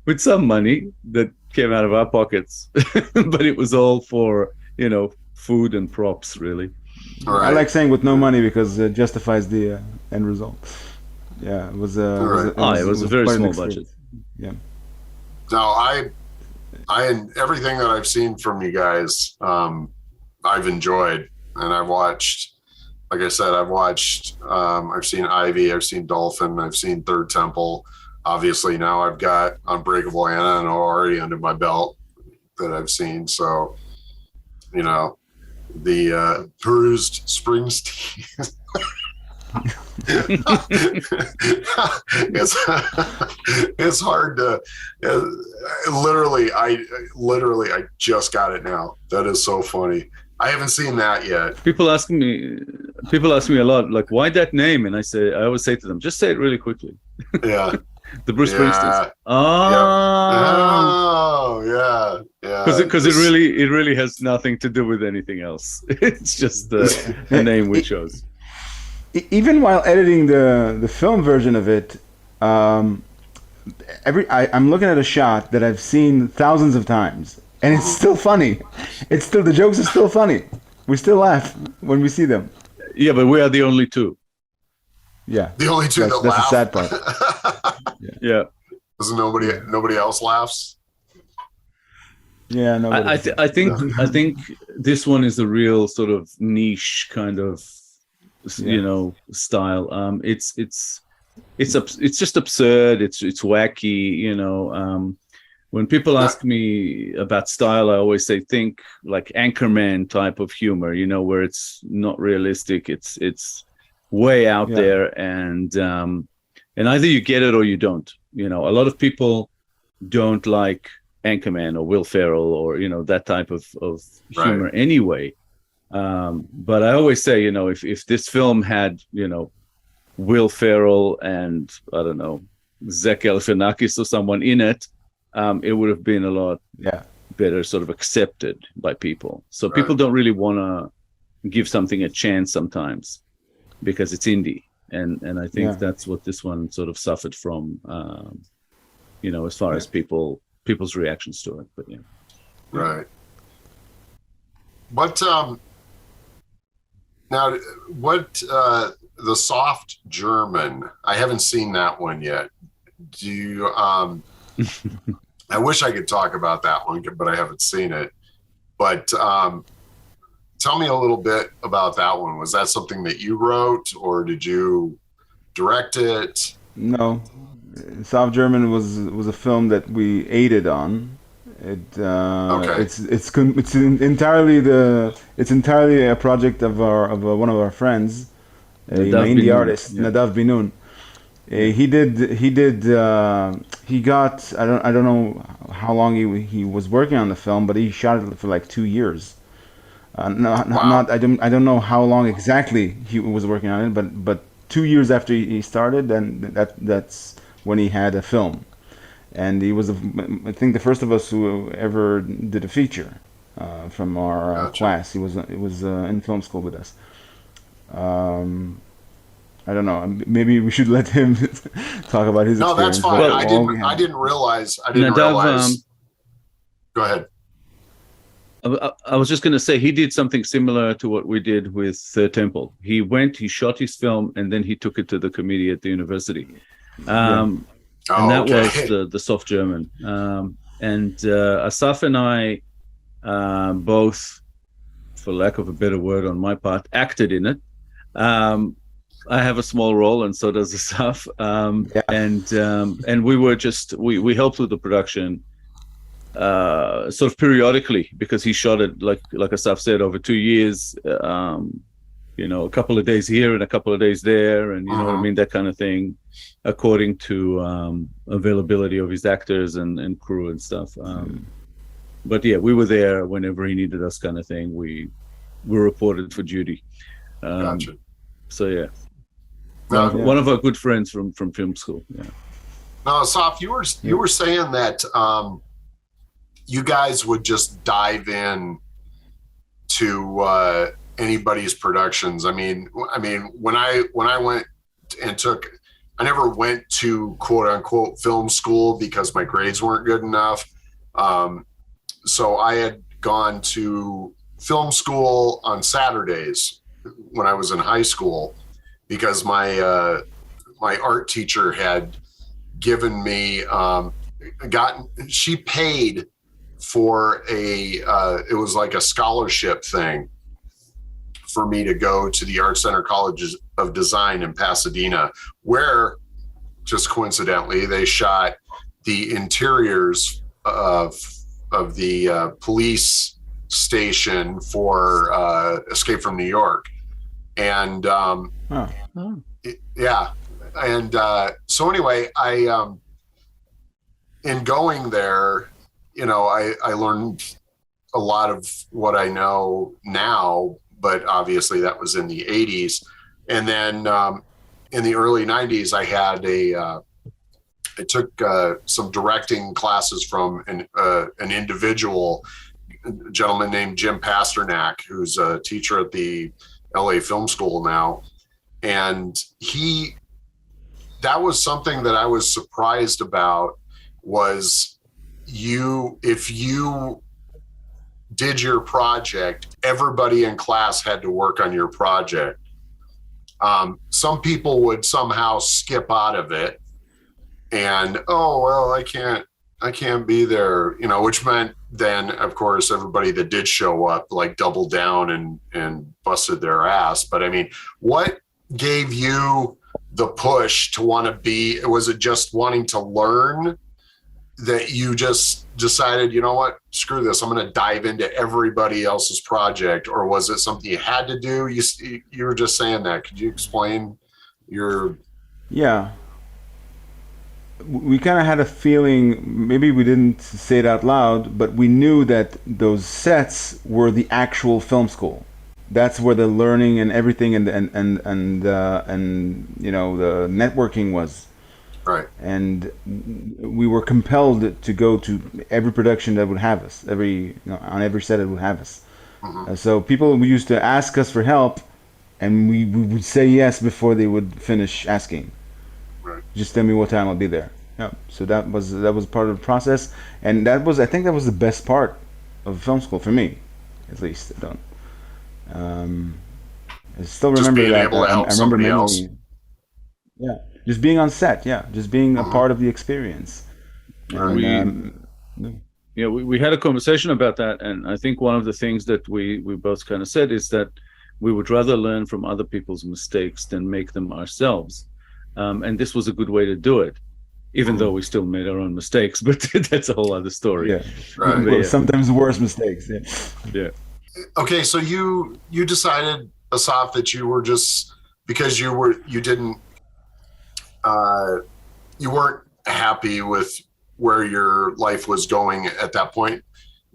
with some money that came out of our pockets, but it was all for food and props, really. Right. I like saying with no money because it justifies the end result. Yeah, it was a very small budget. Yeah. No, everything that I've seen from you guys, I've enjoyed, and I've watched. Like I said, I've seen Ivy, I've seen Dolphin, I've seen Third Temple. Obviously, now I've got Unbreakable Anna and already under my belt that I've seen. So, the bruised Springsteen. it's hard to I just got it now. That is so funny. I haven't seen that yet. People ask me a lot, like, why that name? And I always say to them, just say it really quickly. Yeah. The Bruce Springsteen. Because it really has nothing to do with anything else. It's just the name we chose. Even while editing the film version of it, I'm looking at a shot that I've seen thousands of times, and it's still funny. The jokes are still funny. We still laugh when we see them. Yeah, but we are the only 2. Yeah, the only 2 that laugh. That's the sad part. Yeah. Doesn't nobody else laughs? Yeah, no. I think this one is a real sort of niche kind of style. It's just absurd. It's wacky. When people ask me about style, I always say think like Anchorman type of humor. Where it's not realistic. It's way out there, and either you get it or you don't. a lot of people don't like Anchorman or Will Ferrell or that type of humor anyway. But I always say, if this film had Will Ferrell and I don't know Zach Galifianakis or someone in it, it would have been a lot better sort of accepted by people. So people don't really want to give something a chance sometimes because it's indie, and I think that's what this one sort of suffered from. As far as people's reactions to it, but right. But now, what the soft German? I haven't seen that one yet. Do you? I wish I could talk about that one, but I haven't seen it. But tell me a little bit about that one. Was that something that you wrote, or did you direct it? No, South German was a film that we aided on. It's entirely a project of one of our friends, MyIndie Artist, Nadav Binun. He got I don't know how long he was working on the film, but he shot it for like 2 years. I don't know how long exactly he was working on it, but 2 years after he started, then that's when he had a film. And he was, I think, the first of us who ever did a feature from our class. He was in film school with us. I don't know. Maybe we should let him talk about his experience. No, that's fine. I didn't realize. Go ahead. I was just going to say he did something similar to what we did with Third Temple. He shot his film, and then he took it to the committee at the university. And that was the soft German. And Asaf and I both, for lack of a better word on my part, acted in it. I have a small role, and so does Asaf. And we were we helped with the production sort of periodically, because he shot it like Asaf said, over 2 years. A couple of days here and a couple of days there, and you know what I mean, that kind of thing, according to availability of his actors and crew and stuff. But yeah, we were there whenever he needed us, kind of thing. We reported for duty. Gotcha. So yeah, one of our good friends from film school. Yeah. Now, Asaf, you were saying that you guys would just dive in to anybody's productions. I mean, when I went and I never went to quote unquote film school because my grades weren't good enough. So I had gone to film school on Saturdays when I was in high school, because my art teacher had given me, she paid for it was like a scholarship thing for me to go to the Art Center College of Design in Pasadena, where just coincidentally they shot the interiors of the police station for Escape from New York. And so anyway, I in going there, I learned a lot of what I know now, but obviously that was in the 80s. And then in the early 90s, I took some directing classes from an individual, a gentleman named Jim Pasternak, who's a teacher at the LA Film School now. And that was something that I was surprised about, was if you did your project, everybody in class had to work on your project. Some people would somehow skip out of it and, I can't be there, which meant then, of course, everybody that did show up doubled down and busted their ass. But I mean, what gave you the push to want to be? Was it just wanting to learn, that you just decided, screw this, I'm going to dive into everybody else's project? Or was it something you had to do? You were just saying that. Could you explain your... Yeah. we kind of had a feeling, maybe we didn't say it out loud, but we knew that those sets were the actual film school. That's where the learning and everything and you know, the networking was. Right. And we were compelled to go to every production that would have us, on every set it would have us. So people used to ask us for help, and we would say yes before they would finish asking. Right. Just tell me what time I'll be there. Yeah. So that was part of the process, and I think that was the best part of film school for me, at least. I don't. I still remember being that. able to help I remember somebody else. Yeah, just being on set. Yeah, just being a part of the experience. And, we had a conversation about that, and I think one of the things that we both kind of said is that we would rather learn from other people's mistakes than make them ourselves, and this was a good way to do it, even though we still made our own mistakes. But that's a whole other story. Yeah, right. Well, sometimes worse mistakes. Yeah. Yeah. Okay, so you decided, Asaf, that you were just because you weren't happy with where your life was going at that point,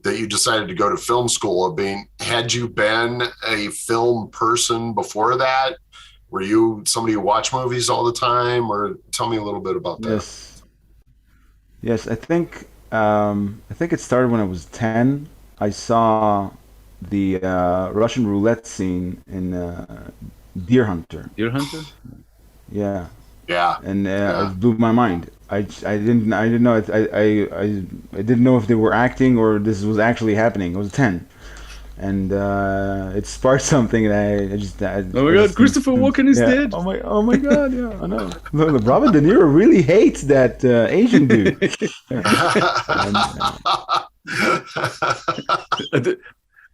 that you decided to go to film school. Had you been a film person before that? Were you somebody who watched movies all the time, or tell me a little bit about that? Yes. I think it started when I was 10. I saw the Russian roulette scene in Deer Hunter. Deer Hunter? Yeah. Yeah. And it blew my mind. I didn't know it. I didn't know if they were acting or this was actually happening. I was 10, and it sparked something, and oh my God, Christopher Walken is dead. Oh my God, yeah, I know. Robert De Niro really hates that Asian dude.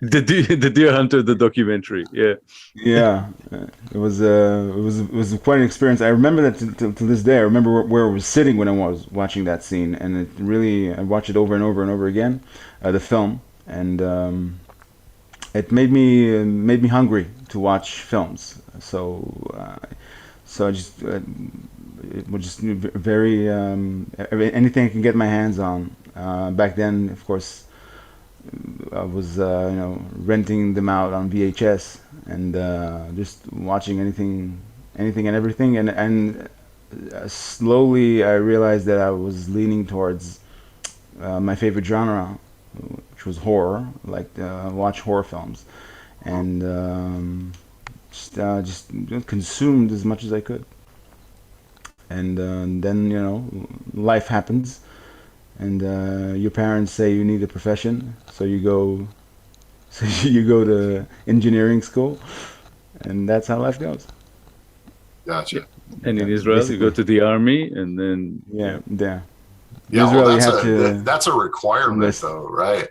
The Deer Hunter, the documentary. Yeah, it was quite an experience. I remember that to this day. I remember where I was sitting when I was watching that scene, and it really, I watched it over and over and over again, the film, and it made me hungry to watch films. So I just it was just very anything I can get my hands on. Back then, of course, I was renting them out on VHS and just watching anything and everything, and slowly I realized that I was leaning towards my favorite genre, which was horror. Like watch horror films, and just consumed as much as I could. And then life happens. And your parents say you need a profession, so you go to engineering school, and that's how life goes. Gotcha. And in Israel, basically, you go to the army, and then yeah. Israel, well, that's a requirement, enlist. Though, right?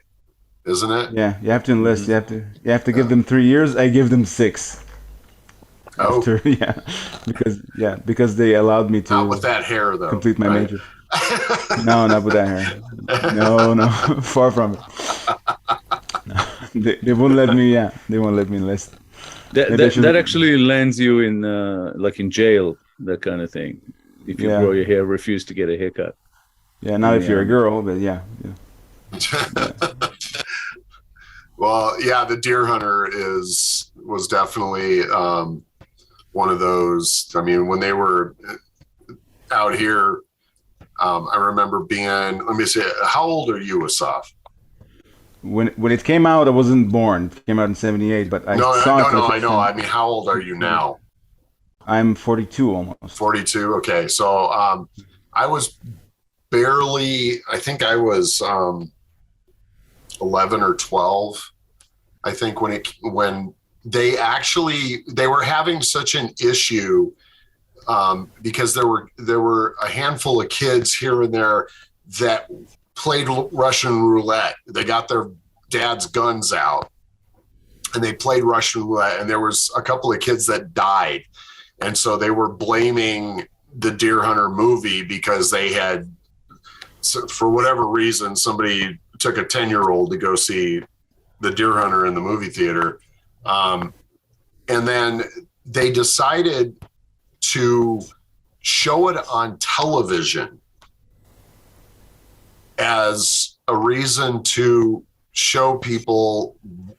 Isn't it? Yeah, you have to enlist. You have to give them 3 years. I give them 6. Oh, because they allowed me to. Not with that hair, though. Complete my major. No, not with that hair. No, far from it. No. They won't let me. Yeah, they won't let me enlist. That actually lands you in like in jail, that kind of thing. If you grow your hair, refuse to get a haircut. Yeah, not if you're a girl, but yeah. Well, yeah, the Deer Hunter was definitely one of those. I mean, when they were out here. I remember being, let me see, how old are you, Asaf? When it came out, I wasn't born. It came out in 78, but I saw it. No, I know. I mean, how old are you now? I'm 42 almost. 42, okay. So I was barely, I think I was 11 or 12, I think, when they were having such an issue because there were a handful of kids here and there that played Russian roulette. They got their dad's guns out and they played Russian roulette, and there was a couple of kids that died. And so they were blaming the Deer Hunter movie because they had, for whatever reason, somebody took a 10-year-old to go see the Deer Hunter in the movie theater. And then they decided to show it on television as a reason to show people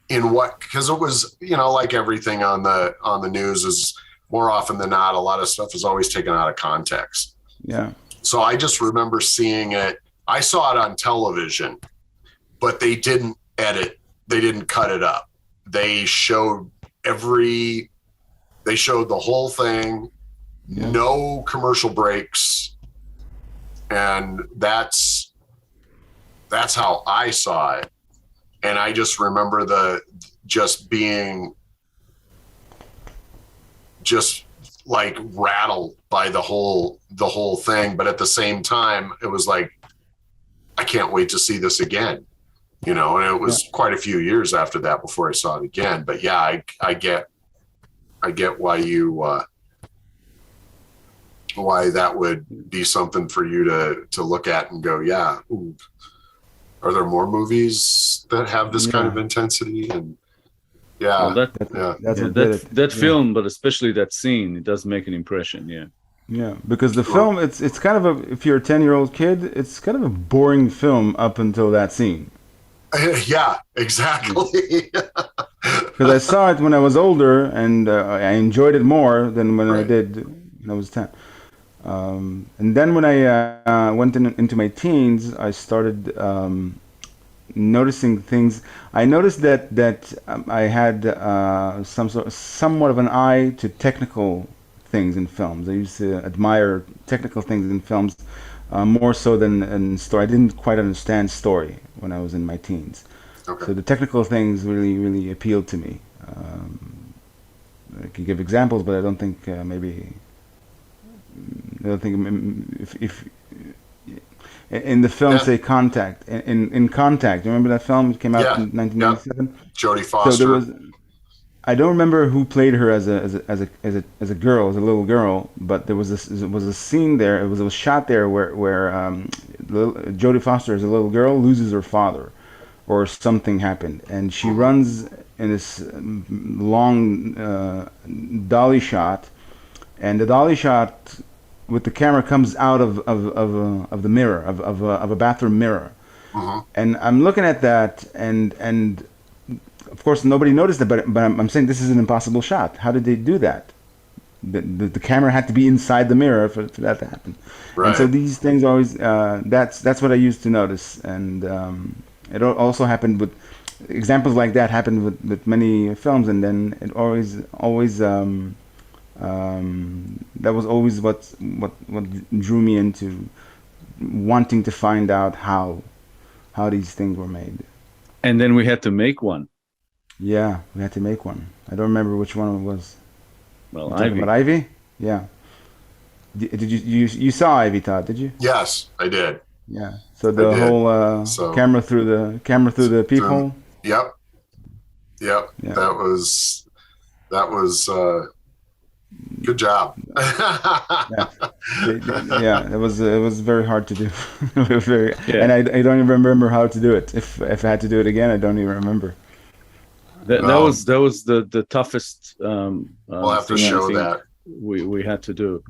in what, because it was, you know, like everything on the news is more often than not, a lot of stuff is always taken out of context. Yeah. So I just remember seeing it. I saw it on television, but they didn't edit. They didn't cut it up. They showed the whole thing, no commercial breaks. And that's how I saw it. And I just remember being like rattled by the whole thing. But at the same time, it was like, I can't wait to see this again, you know, and it was quite a few years after that before I saw it again. But yeah, I get why why that would be something for you to look at and go, yeah, ooh, are there more movies that have this kind of intensity? And well, that film, but especially that scene, it does make an impression. Yeah, because the film, it's kind of if you're a 10-year-old kid, it's kind of a boring film up until that scene. Yeah, exactly. Because I saw it when I was older, and I enjoyed it more than when I did when I was 10. And then when I went into my teens, I started noticing things. I noticed that I had somewhat of an eye to technical things in films. I used to admire technical things in films more so than in story. I didn't quite understand story when I was in my teens. Okay. So the technical things really appealed to me. I can give examples, but I don't think if in the film, say Contact. In Contact, you remember that film? It came out in 1997. Jodie Foster. So there was. I don't remember who played her as a girl, as a little girl, but there was a scene there. It was a shot there where Jodie Foster, as a little girl, loses her father, or something happened, and she runs in this long dolly shot, and the dolly shot with the camera comes out of the mirror of a bathroom mirror, and I'm looking at that and. Of course, nobody noticed it, but I'm saying this is an impossible shot. How did they do that? The camera had to be inside the mirror for that to happen. Right. And so these things always, that's what I used to notice. And it also happened with, examples like that happened with many films. And then it always that was always what drew me into wanting to find out how these things were made. And then we had to make one. Yeah, we had to make one. I don't remember which one it was. Well, Ivy. About Ivy? Yeah. Did you saw Ivy, Todd? Did you? Yes, I did. Yeah. So the whole camera through the peephole. Yep. Yeah. That was good job. It was very hard to do. And I don't even remember how to do it. If I had to do it again, I don't even remember. That was the toughest. We'll have to show that we had to do.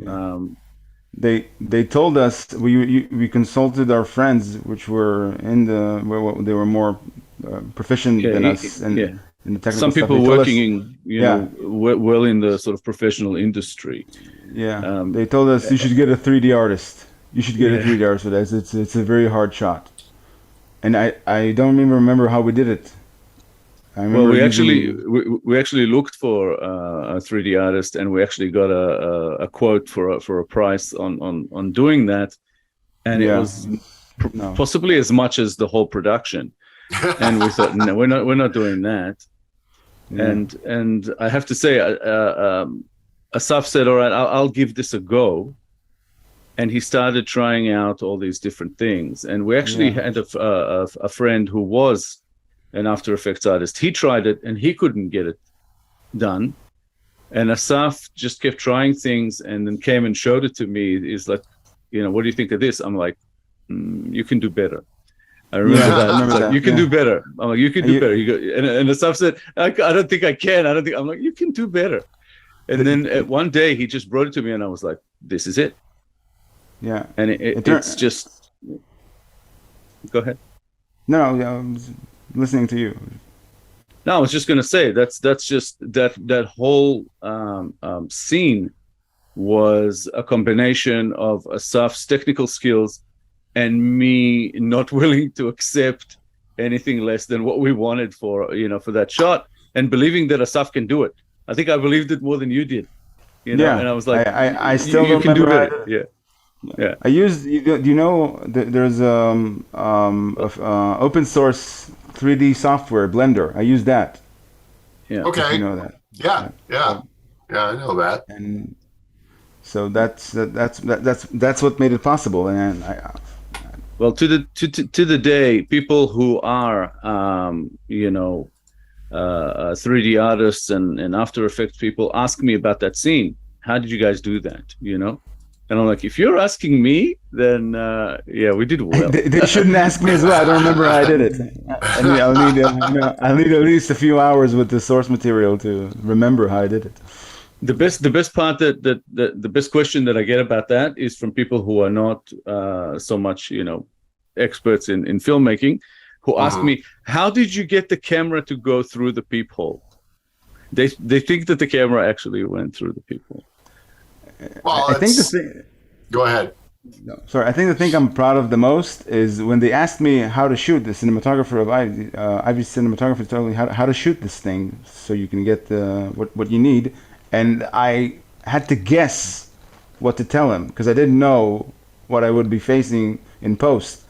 They told us we consulted our friends, which were they were more proficient than us in the technical Some people stuff. working well in the sort of professional industry. Yeah, they told us you should get a 3D artist. You should get a 3D artist for that. It's a very hard shot, and I don't even remember how we did it. Well, we actually looked for a 3D artist, and we actually got a quote for a price on doing that, and it was possibly as much as the whole production. And we thought, no, we're not doing that. Yeah. And I have to say, Asaf said, "All right, I'll give this a go," and he started trying out all these different things. And we actually had a friend who was an After Effects artist. He tried it and he couldn't get it done. And Asaf just kept trying things and then came and showed it to me. He's like, what do you think of this? I'm like, you can do better. I remember that. You can do better. I'm like, you can do better. And Asaf said, I don't think I can. I'm like, you can do better. And then one day he just brought it to me and I was like, this is it. Yeah. And it's just... Go ahead. No, I was listening to you. No, I was just going to say that's just that whole scene was a combination of Asaf's technical skills and me not willing to accept anything less than what we wanted for that shot, and believing that Asaf can do it. I think I believed it more than you did. Yeah, and I was like, I still you can do remember it. Yeah. I used. Do you know there's open source 3D software Blender? I use that. Yeah. Okay. If you know that. Yeah. I know that. And so that's what made it possible. And Well, to the day, people who are 3D artists and After Effects people ask me about that scene. How did you guys do that? And I'm like, if you're asking me, then we did well. They shouldn't ask me as well. I don't remember how I did it. I'll need at least a few hours with the source material to remember how I did it. The best part the best question that I get about that is from people who are not so much experts in filmmaking, who ask me, how did you get the camera to go through the peephole? They think that the camera actually went through the peephole. Well, I think the thing. Go ahead. No, sorry. I think the thing I'm proud of the most is when they asked me how to shoot. The cinematographer of Ivy's cinematographer told me how to shoot this thing so you can get what you need, and I had to guess what to tell him because I didn't know what I would be facing in post.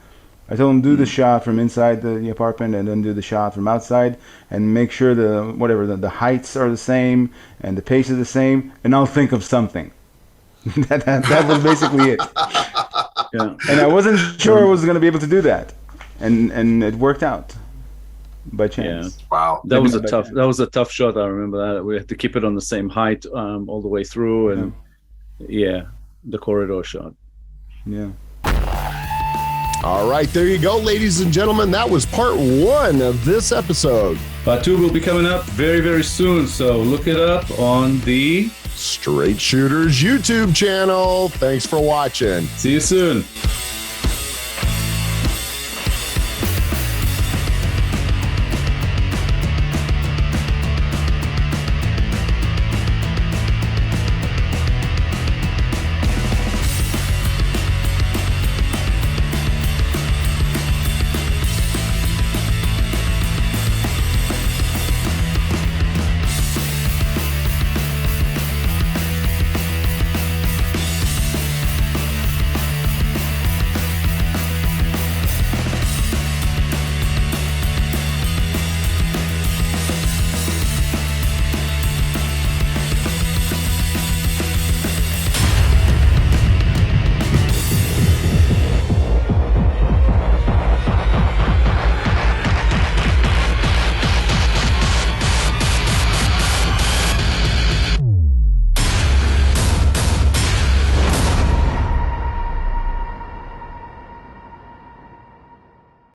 I told him do the shot from inside the apartment and then do the shot from outside and make sure the heights are the same and the pace is the same, and I'll think of something. that was basically it. Yeah. And I wasn't sure I was going to be able to do that, and it worked out by chance. Yeah. Wow. That was a tough shot. I remember that we had to keep it on the same height all the way through, and the corridor shot. Yeah. All right, there you go, ladies and gentlemen. That was part 1 of this episode. Part 2 will be coming up very, very soon, so look it up on the Straight Shooters YouTube channel. Thanks for watching. See you soon.